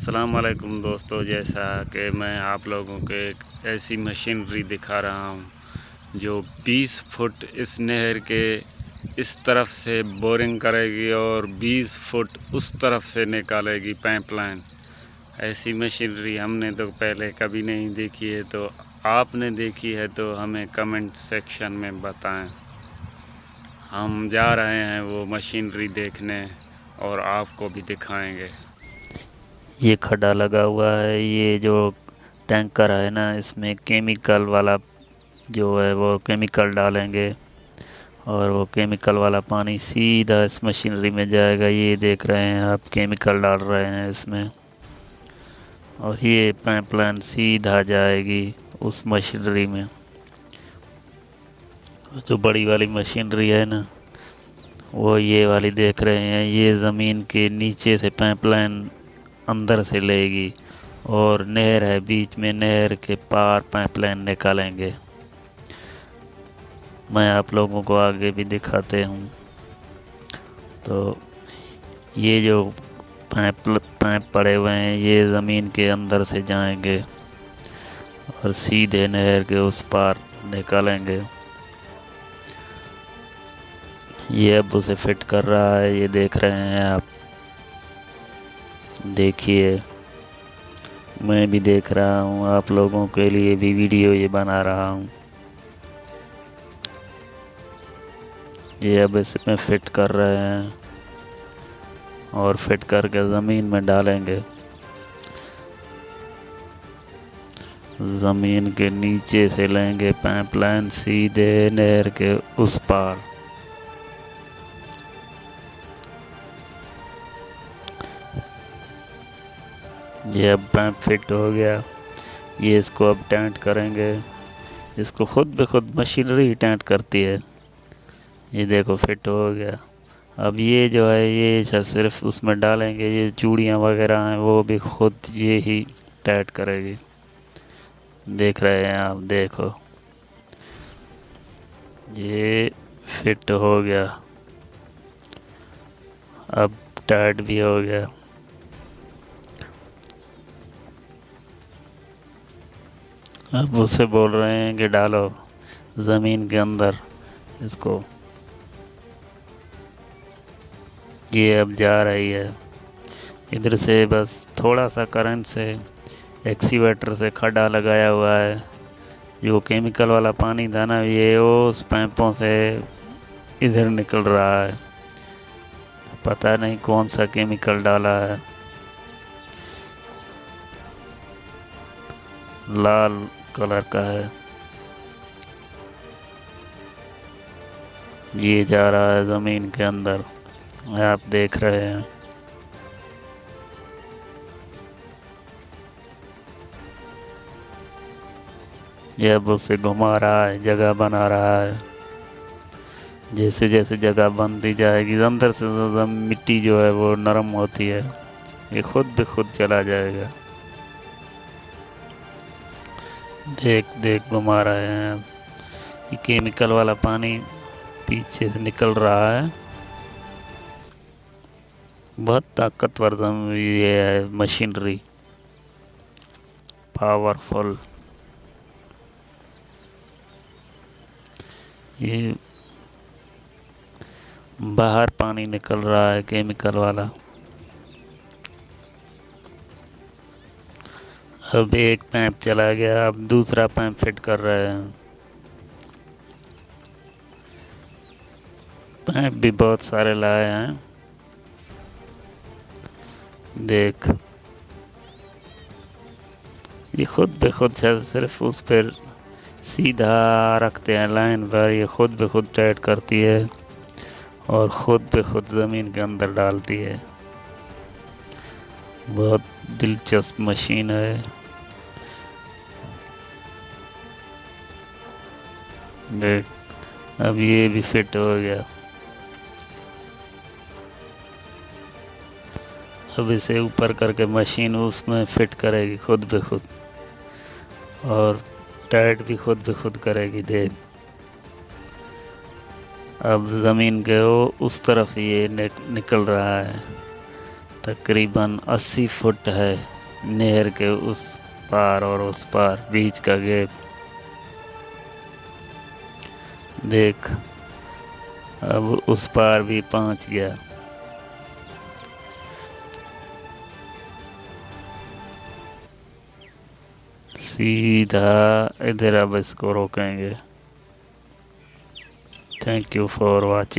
अस्सलाम वालेकुम दोस्तों, जैसा कि मैं आप लोगों को एक ऐसी मशीनरी दिखा रहा हूं जो 20 फुट इस नहर के इस तरफ से बोरिंग करेगी और 20 फुट उस तरफ से निकालेगी पाइपलाइन। ऐसी मशीनरी हमने तो पहले कभी नहीं देखी है, तो आपने देखी है तो हमें कमेंट सेक्शन में बताएं। हम जा रहे हैं वो मशीनरी देखने और आपको भी दिखाएंगे। ये खड्डा लगा हुआ है। ये जो टैंकर है ना, इसमें केमिकल वाला जो है वो केमिकल डालेंगे और वो केमिकल वाला पानी सीधा इस मशीनरी में जाएगा। ये देख रहे हैं आप, केमिकल डाल रहे हैं इसमें और ये पाइपलाइन सीधा जाएगी उस मशीनरी में। जो बड़ी वाली मशीनरी है ना, वो ये वाली देख रहे हैं, ये ज़मीन के नीचे से पाइपलाइन अंदर से लेगी और नहर है बीच में, नहर के पार पाइपलाइन निकालेंगे। मैं आप लोगों को आगे भी दिखाते हूँ। तो ये जो पाइप पड़े हुए हैं ये ज़मीन के अंदर से जाएंगे और सीधे नहर के उस पार निकालेंगे। ये अब उसे फिट कर रहा है, ये देख रहे हैं आप। देखिए, मैं भी देख रहा हूँ, आप लोगों के लिए भी वीडियो ये बना रहा हूँ। ये अब इसमें फिट कर रहे हैं और फिट करके ज़मीन में डालेंगे। ज़मीन के नीचे से लेंगे पाइपलाइन सीधे नहर के उस पार। ये अब पाइप फिट हो गया। ये इसको अब टाइट करेंगे। इसको खुद ब खुद मशीनरी ही टाइट करती है। ये देखो, फिट हो गया। अब ये जो है ये सिर्फ उसमें डालेंगे, ये चूड़ियाँ वगैरह हैं वो भी खुद ये ही टाइट करेगी। देख रहे हैं आप, देखो ये फिट हो गया, अब टाइट भी हो गया। अब उससे बोल रहे हैं कि डालो ज़मीन के अंदर इसको। ये अब जा रही है इधर से, बस थोड़ा सा करंट से एक्सीवेटर से खड्डा लगाया हुआ है। जो केमिकल वाला पानी था ना, ये उस पाइपों से इधर निकल रहा है। पता नहीं कौन सा केमिकल डाला है, लाल कलर का है। ये जा रहा है ज़मीन के अंदर, आप देख रहे हैं। ये अब उसे घुमा रहा है, जगह बना रहा है। जैसे जैसे जगह बनती जाएगी अंदर से मिट्टी जो है वो नरम होती है, ये खुद ब खुद चला जाएगा। देख देख घुमा रहे हैं। ये केमिकल वाला पानी पीछे से निकल रहा है। बहुत ताकतवर ये है मशीनरी, पावरफुल। ये बाहर पानी निकल रहा है केमिकल वाला। अब एक पाइप चला गया, अब दूसरा पाइप फिट कर रहे हैं। पाइप भी बहुत सारे लाए हैं, देख। ये खुद ब खुद सिर्फ उस पर सीधा रखते हैं लाइन पर, ये खुद ब खुद टाइट करती है और खुद ब खुद ज़मीन के अंदर डालती है। बहुत दिलचस्प मशीन है। देख, अब ये भी फिट हो गया। अब इसे ऊपर करके मशीन उसमें फिट करेगी खुद ब खुद और टाइट भी खुद ब खुद करेगी। देख, अब ज़मीन के वो उस तरफ ये निकल रहा है। तकरीबन 80 फुट है नहर के उस पार और उस पार बीच का गैप देख। अब उस पार भी पहुंच गया। सीधा इधर अब इसको रोकेंगे। Thank you for watching.